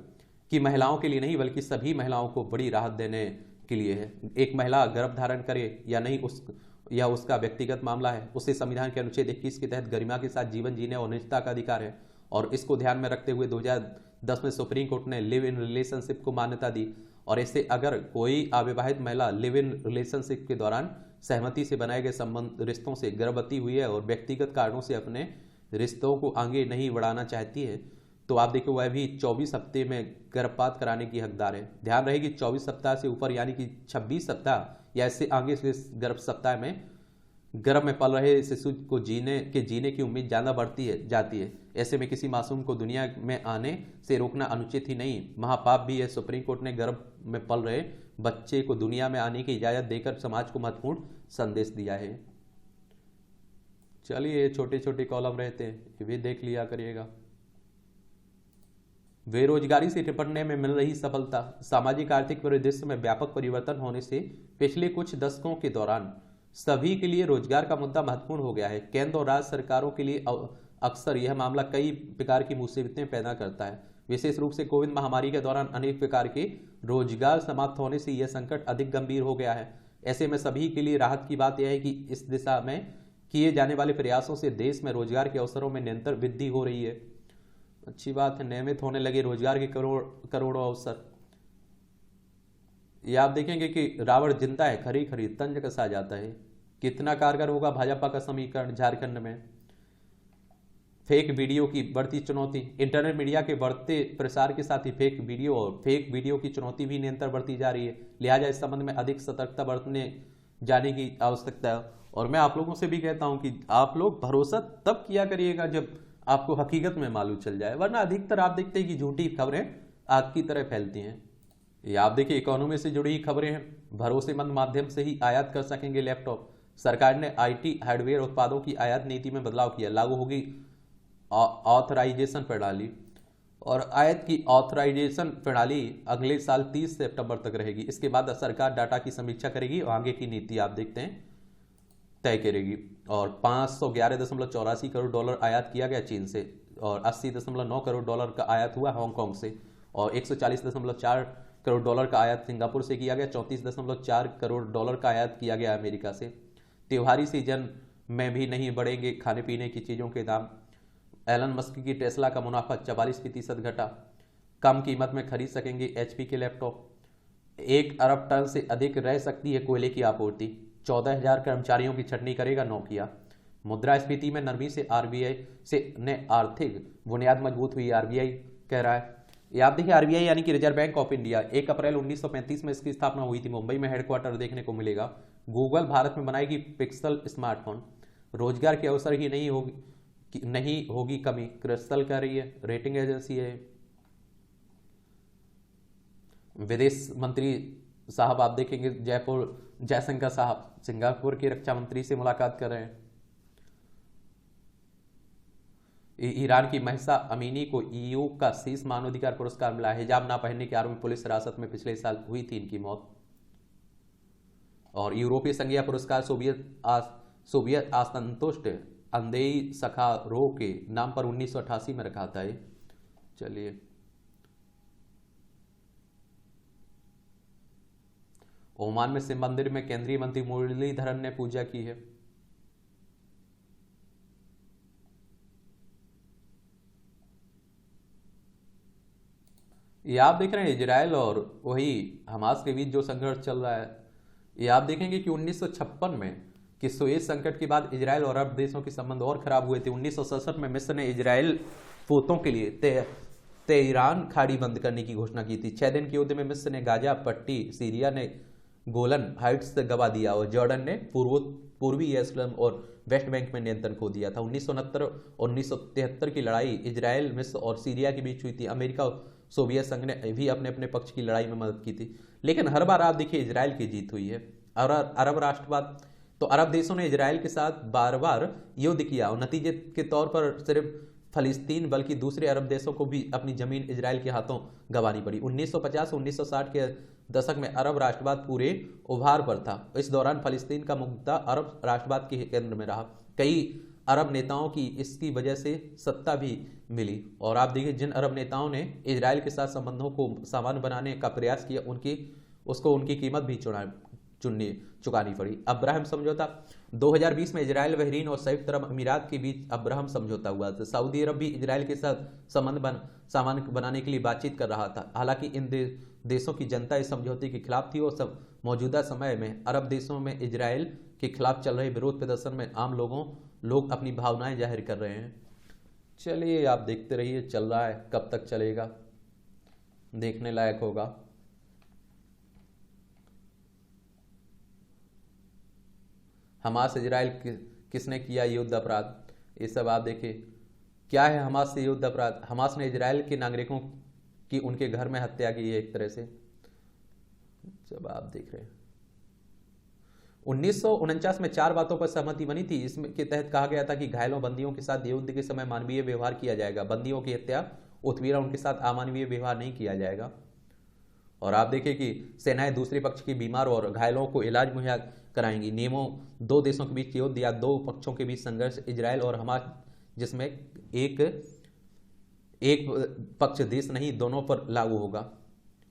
की महिलाओं के लिए नहीं बल्कि सभी महिलाओं को बड़ी राहत देने के लिए है। एक महिला गर्भ धारण करे या नहीं उसका व्यक्तिगत मामला है। उसे संविधान के अनुच्छेद 21 के तहत गरिमा के साथ जीवन जीने और निजता का अधिकार है और इसको ध्यान में रखते हुए 2010 में सुप्रीम कोर्ट ने लिव इन रिलेशनशिप को मान्यता दी और इससे अगर कोई अविवाहित महिला लिव इन रिलेशनशिप के दौरान सहमति से बनाए गए संबंध रिश्तों से गर्भवती हुई है और व्यक्तिगत कारणों से अपने रिश्तों को आगे नहीं बढ़ाना चाहती है तो आप देखो वह भी 24 हफ्ते में गर्भपात कराने की हकदार है। ध्यान रहे कि 24 सप्ताह से ऊपर यानी कि 26 सप्ताह या इससे आगे से गर्भ सप्ताह में गर्भ में पल रहे शिशु को जीने की उम्मीद ज्यादा बढ़ती जाती है। ऐसे में किसी मासूम को दुनिया में आने से रोकना अनुचित ही नहीं महापाप भी है। सुप्रीम कोर्ट ने गर्भ में पल रहे बच्चे को दुनिया में आने की इजाजत देकर समाज को महत्वपूर्ण संदेश दिया है। चलिए छोटे छोटे कॉलम रहते हैं, ये भी देख लिया करिएगा। बेरोजगारी से निपटने में मिल रही सफलता। सामाजिक आर्थिक परिदृश्य में व्यापक परिवर्तन होने से पिछले कुछ दशकों के दौरान सभी के लिए रोजगार का मुद्दा महत्वपूर्ण हो गया है। केंद्र और राज्य सरकारों के लिए अक्सर यह मामला कई प्रकार की मुसीबतें पैदा करता है। विशेष रूप से कोविड महामारी के दौरान अनेक प्रकार के रोजगार समाप्त होने से यह संकट अधिक गंभीर हो गया है। ऐसे में सभी के लिए राहत की बात यह है कि इस दिशा में किए जाने वाले प्रयासों से देश में रोजगार के अवसरों में निरंतर वृद्धि हो रही है। अच्छी बात है, नियमित होने लगे रोजगार के करोड़ों अवसर। ये आप देखेंगे कि रावण जिंदा है, खरी खरी तंज कसा जाता है। कितना कारगर होगा भाजपा का समीकरण झारखंड में। फेक वीडियो की बढ़ती चुनौती। इंटरनेट मीडिया के बढ़ते प्रसार के साथ ही फेक वीडियो की चुनौती भी निरंतर बढ़ती जा रही है। लिहाजा इस संबंध में अधिक सतर्कता बरतने जाने की आवश्यकता है। और मैं आप लोगों से भी कहता हूं कि आप लोग भरोसा तब किया करिएगा जब आपको हकीकत में मालूम चल जाए, वरना अधिकतर आप देखते हैं कि झूठी खबरें आग की तरह फैलती हैं। ये आप देखिए इकोनॉमी से जुड़ी ही खबरें हैं। भरोसेमंद माध्यम से ही आयात कर सकेंगे लैपटॉप। सरकार ने आईटी हार्डवेयर उत्पादों की आयात नीति में बदलाव किया। लागू होगी ऑथराइजेशन प्रणाली और आयात की ऑथराइजेशन प्रणाली अगले साल 30 सितंबर तक रहेगी। इसके बाद सरकार डाटा की समीक्षा करेगी और आगे की नीति आप देखते हैं तय करेगी। और 511.84 करोड़ डॉलर आयात किया गया चीन से और 80.9 करोड़ डॉलर का आयात हुआ हांगकांग से और 140.4 करोड़ डॉलर का आयात सिंगापुर से किया गया। 34.4 करोड़ डॉलर का आयात किया गया अमेरिका से। त्योहारी सीजन में भी नहीं बढ़ेंगे खाने पीने की चीजों के दाम। एलन मस्क की टेस्ला का मुनाफा 44% घटा। कम कीमत में खरीद सकेंगे एचपी के लैपटॉप। 1 अरब टन से अधिक रह सकती है कोयले की आपूर्ति। 14,000 कर्मचारियों की छटनी करेगा नोकिया। मुद्रास्फीति में नरमी से आरबीआई से ने आर्थिक बुनियाद मजबूत हुई, आरबीआई कह रहा है। ये आप देखिए आरबीआई यानी कि रिजर्व बैंक ऑफ इंडिया 1 अप्रैल 1935 में इसकी स्थापना हुई थी। मुंबई में हेडक्वार्टर देखने को मिलेगा। गूगल भारत में बनाएगी पिक्सल स्मार्टफोन। रोजगार के अवसर ही नहीं होगी कमी, क्रिस्टल कह रही है, रेटिंग एजेंसी है। विदेश मंत्री साहब आप देखेंगे जयशंकर साहब सिंगापुर के रक्षा मंत्री से मुलाकात कर रहे हैं। ईरान की महसा अमीनी को ईयू का शीर्ष मानवाधिकार पुरस्कार मिला। हिजाब ना पहनने के आरोप में पुलिस हिरासत में पिछले साल हुई थी इनकी मौत। और यूरोपीय संघ यह पुरस्कार सोवियत असंतुष्ट अंदेई सखारोव के नाम पर 1988 में रखा था। चलिए, ओमान में शिव मंदिर में केंद्रीय मंत्री मुरलीधरन ने पूजा की है। ये आप देख रहे हैं इजराइल और वही हमास के बीच जो संघर्ष चल रहा है। ये आप देखेंगे कि 1956 में कि सुएज संकट के बाद इजराइल और अरब देशों के संबंध और खराब हुए थे। 1967 में मिस्र ने इजराइल पोतों के लिए तेहरान खाड़ी बंद करने की घोषणा की थी। 6 दिन के युद्ध में मिस्र ने गाजा पट्टी, सीरिया ने गोलन हाइट्स गवा दिया और जॉर्डन ने पूर्वी यरूशलेम और वेस्ट बैंक में नियंत्रण खो दिया था। 1969 और 1973 की लड़ाई इजराइल, मिस्र और सीरिया के बीच हुई थी। अमेरिका और सोवियत संघ ने भी अपने अपने पक्ष की लड़ाई में मदद की थी, लेकिन हर बार आप देखिए इजराइल की जीत हुई है। और अरब राष्ट्रवाद तो अरब देशों ने इजराइल के साथ बार बार युद्ध किया और नतीजे के तौर पर सिर्फ फलस्तीन बल्कि दूसरे अरब देशों को भी अपनी जमीन इजराइल के हाथों गंवानी पड़ी। 1950-1960 के दशक में अरब राष्ट्रवाद पूरे उभार पर था। इस दौरान फलस्तीन का मुद्दा अरब राष्ट्रवाद के केंद्र में रहा। कई अरब नेताओं की इसकी वजह से सत्ता भी मिली। और आप देखिए जिन अरब नेताओं ने इजराइल के साथ संबंधों को सामान्य बनाने का प्रयास किया उनकी कीमत भी चुकानी पड़ी। अब्राहम समझौता 2020 में इजराइल, बहरीन और संयुक्त अरब अमीरात के बीच अब्राहम समझौता हुआ था। सऊदी अरब भी इजराइल के साथ संबंध सामान्य बनाने के लिए बातचीत कर रहा था। हालांकि इन देशों की जनता इस समझौते के खिलाफ थी और मौजूदा समय में अरब देशों में इजराइल के खिलाफ चल रहे विरोध प्रदर्शन में आम लोग अपनी भावनाएं जाहिर कर रहे हैं। चलिए आप देखते रहिए, चल रहा है, कब तक चलेगा देखने लायक होगा। हमास इजराइल किसने किया युद्ध अपराध, ये सब आप देखिए। क्या है हमास से युद्ध अपराध? हमास ने इजराइल के नागरिकों की उनके घर में हत्या की है एक तरह से। जब आप देख रहे हैं 1949 में 4 बातों पर सहमति बनी थी। इसमें के तहत कहा गया था कि घायलों बंदियों के साथ युद्ध के समय मानवीय व्यवहार किया जाएगा। बंदियों की हत्या, उत्पीड़न, उनके साथ अमानवीय व्यवहार नहीं किया जाएगा। और आप देखिए कि सेनाएं दूसरे पक्ष के बीमार और घायलों को इलाज मुहैया कराएंगी। नियमों 2 देशों के बीच युद्ध या 2 पक्षों के बीच संघर्ष इजराइल और हमास, जिसमें एक पक्ष देश नहीं दोनों पर लागू होगा।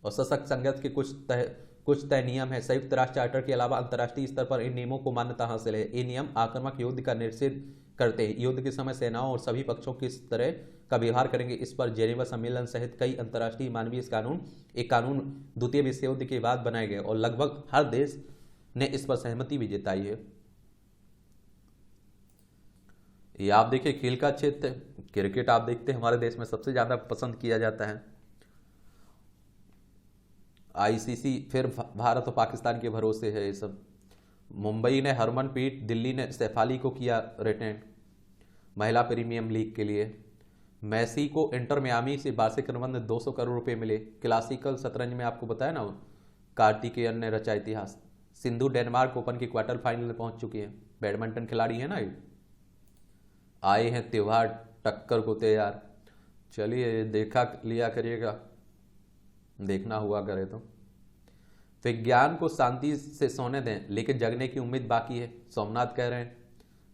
और सशक्त संघर्ष के कुछ तय नियम है। संयुक्त राष्ट्र चार्टर के अलावा अंतर्राष्ट्रीय स्तर पर इन नियमों को मान्यता हासिल है। ये नियम आक्रामक युद्ध का निषेध करते हैं। युद्ध के समय सेनाओं और सभी पक्षों किस तरह का व्यवहार करेंगे, इस पर जेनेवा सम्मेलन सहित कई अंतर्राष्ट्रीय मानवीय कानून द्वितीय विश्व युद्ध के बाद बनाए गए और लगभग हर देश ने इस पर सहमति भी जताई है। ये आप देखिए खेल का क्षेत्र, क्रिकेट आप देखते हैं हमारे देश में सबसे ज्यादा पसंद किया जाता है। आईसीसी फिर भारत और पाकिस्तान के भरोसे है ये सब। मुंबई ने हरमनप्रीत, दिल्ली ने शेफाली को किया रिटेन महिला प्रीमियम लीग के लिए। मेसी को इंटर मियामी से वार्षिक अनुबंध 200 करोड़ रुपए मिले। क्लासिकल शतरंज में आपको बताया ना कार्तिकेयन ने रचा इतिहास। सिंधु डेनमार्क ओपन के क्वार्टर फाइनल में पहुंच चुकी है। बैडमिंटन खिलाड़ी है ना ये, आए हैं त्योहार टक्कर को तैयार। चलिए देखा लिया करिएगा, देखना हुआ करे तो। विज्ञान को शांति से सोने दें लेकिन जगने की उम्मीद बाकी है, सोमनाथ कह रहे हैं।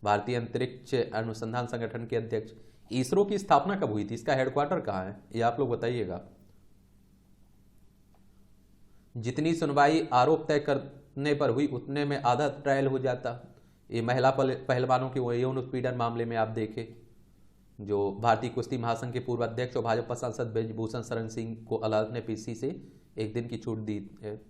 भारतीय अंतरिक्ष अनुसंधान संगठन के अध्यक्ष। इसरो की स्थापना कब हुई थी, इसका हेडक्वार्टर कहाँ है, ये आप लोग बताइएगा। जितनी सुनवाई आरोप तय करने पर हुई उतने में आधा ट्रायल हो जाता। ये महिला पहलवानों के यौन उत्पीड़न मामले में आप देखें, जो भारतीय कुश्ती महासंघ के पूर्व अध्यक्ष और भाजपा सांसद ब्रजभूषण शरण सिंह को अदालत ने पीसी से 1 दिन की छूट दी है।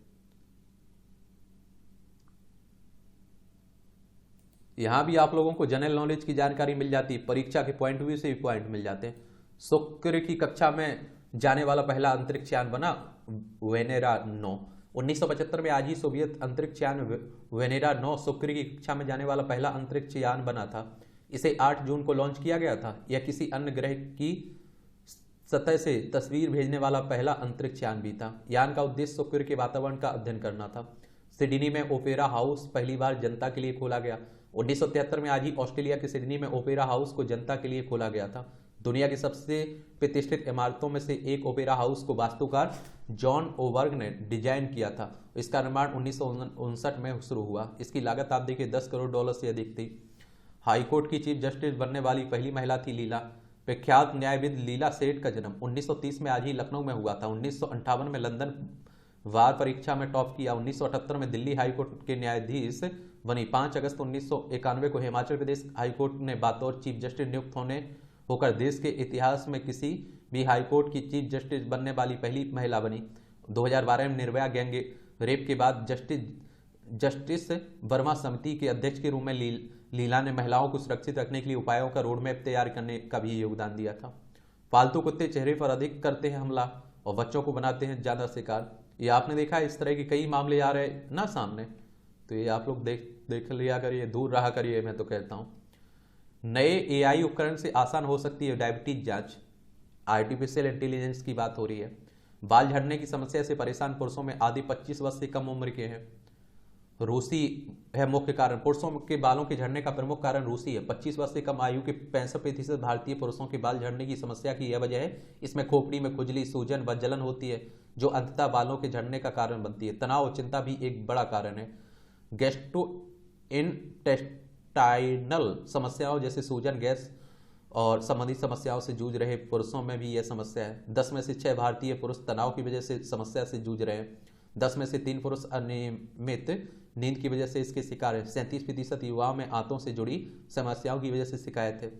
यहां भी आप लोगों को जनरल नॉलेज की जानकारी मिल जाती है, परीक्षा के पॉइंट व्यू से भी पॉइंट मिल जाते हैं। शुक्र की कक्षा में जाने वाला पहला अंतरिक्ष यान बना वेनेरा 9। 1975 में आज ही सोवियत अंतरिक्ष यान वेनेरा 9 शुक्र की कक्षा में जाने वाला पहला अंतरिक्ष यान बना था। इसे 8 जून को लॉन्च किया गया था। यह किसी अन्य ग्रह की सतह से तस्वीर भेजने वाला पहला अंतरिक्ष यान भी था। यान का उद्देश्य शुक्र के वातावरण का अध्ययन करना था। सिडनी में ओपेरा हाउस पहली बार जनता के लिए खोला गया। 1973 में आज ही ऑस्ट्रेलिया के सिडनी में ओपेरा हाउस को जनता के लिए खोला गया था। दुनिया की सबसे प्रतिष्ठित इमारतों में से एक ओपेरा हाउस को वास्तुकार जॉन ओबर्ग ने डिजाइन किया था। इसका निर्माण 1959 में शुरू हुआ। इसकी लागत आप देखिए $10 करोड़ से अधिक थी। हाईकोर्ट की चीफ जस्टिस बनने वाली पहली महिला थी लीला। प्रख्यात न्यायविद लीला सेठ का जन्म 1930 में आज ही लखनऊ में हुआ था। 1958 में लंदन वार परीक्षा में टॉप किया। 1978 में दिल्ली हाईकोर्ट के न्यायाधीश बनी। 5 अगस्त 1991 को हिमाचल प्रदेश हाईकोर्ट ने बतौर चीफ जस्टिस नियुक्त होकर देश के इतिहास में किसी भी हाईकोर्ट की चीफ जस्टिस बनने वाली पहली महिला बनी। 2012 में निर्भया गैंग रेप के बाद जस्टिस वर्मा समिति के अध्यक्ष के रूप में लीला ने महिलाओं को सुरक्षित रखने के लिए उपायों का रोडमैप तैयार करने का भी योगदान दिया था। पालतू कुत्ते चेहरे पर अधिक करते हैं हमला और बच्चों को बनाते हैं ज्यादा शिकार। ये आपने देखा है, इस तरह के कई मामले आ रहे ना सामने, तो ये आप लोग देख लिया करिए, दूर रहा करिए। मैं तो कहता हूं नए एआई उपकरण से आसान हो सकती है डायबिटीज जांच। आर्टिफिशियल इंटेलिजेंस की बात हो रही है। बाल झड़ने की समस्या से परेशान पुरुषों में आधे 25 वर्ष से कम उम्र के हैं। रूसी है मुख्य कारण। पुरुषों के बालों के झड़ने का प्रमुख कारण रूसी है। 25 वर्ष से कम आयु के 65% भारतीय पुरुषों के बाल झड़ने की समस्या की यह वजह है। इसमें खोपड़ी में खुजली, सूजन व जलन होती है जो अंततः बालों के झड़ने का कारण बनती है। तनाव और चिंता भी एक बड़ा कारण है। गैस्ट्रोइंटेस्टाइनल समस्याओं जैसे सूजन, गैस और संबंधित समस्याओं से जूझ रहे पुरुषों में भी यह समस्या है। 10 में से 6 भारतीय पुरुष तनाव की वजह से समस्या से जूझ रहे हैं। 10 में से 3 पुरुष अनियमित नींद की वजह से इसके शिकार है। 37% युवाओं में आंतों से जुड़ी समस्याओं की वजह से शिकायत है।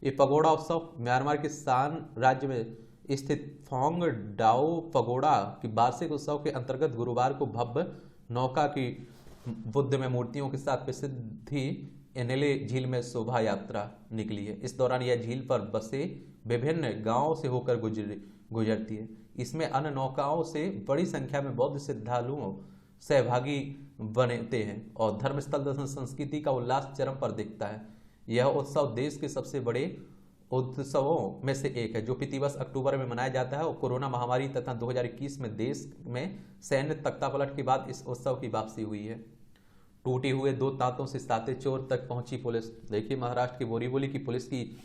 ये पगोड़ा उत्सव म्यांमार के शान राज्य में स्थित फोंग डाओ पगोड़ा की वार्षिक उत्सव के अंतर्गत गुरुवार को भव्य नौका की बुद्ध में मूर्तियों के साथ प्रसिद्धि एनेले झील में शोभा यात्रा निकली है। इस दौरान यह झील पर बसे विभिन्न गांवों से होकर गुजरती है। इसमें अन्य नौकाओं से बड़ी संख्या में बौद्ध श्रद्धालुओं सहभागी बनते हैं और धर्मस्थल दर्शन संस्कृति का उल्लास चरम पर दिखता है। यह उत्सव देश के सबसे बड़े उत्सवों में से एक है जो प्रतिवर्ष अक्टूबर में मनाया जाता है और कोरोना महामारी तथा 2021 में देश में सैन्य तख्तापलट के बाद इस उत्सव की वापसी हुई है। टूटे हुए 2 दांतों से साते चोर तक पहुंची पुलिस। देखिए महाराष्ट्र की बोरीवली की पुलिस की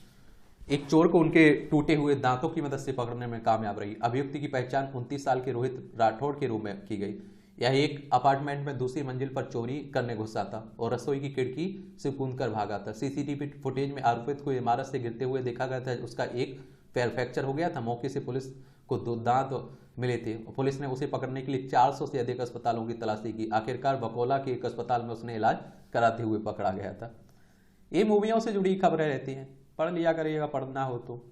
एक चोर को उनके टूटे हुए दांतों की मदद से पकड़ने में कामयाब रही। अभियुक्त की पहचान 29 साल के रोहित राठौड़ के रूप में की गई। यह एक अपार्टमेंट में दूसरी मंजिल पर चोरी करने घुसा था और रसोई की खिड़की से कूदकर भागा था। सीसीटीवी फुटेज में आरोपित को इमारत से गिरते हुए देखा गया था। उसका एक पैर फ्रैक्चर हो गया था। मौके से पुलिस को 2 दांत मिले थे। पुलिस ने उसे पकड़ने के लिए 400 से अधिक अस्पतालों की तलाशी की। आखिरकार बकोला के एक अस्पताल में उसने इलाज कराते हुए पकड़ा गया था। ये मूवियों से जुड़ी खबरें रहती हैं, पढ़ लिया करिएगा पढ़ना हो तो।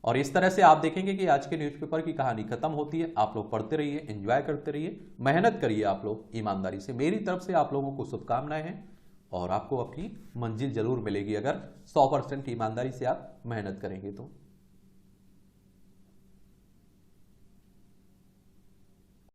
और इस तरह से आप देखेंगे कि आज के न्यूज़पेपर की कहानी खत्म होती है। आप लोग पढ़ते रहिए, एंजॉय करते रहिए, मेहनत करिए आप लोग ईमानदारी से। मेरी तरफ से आप लोगों को शुभकामनाएं हैं और आपको अपनी मंजिल जरूर मिलेगी अगर 100% ईमानदारी से आप मेहनत करेंगे तो।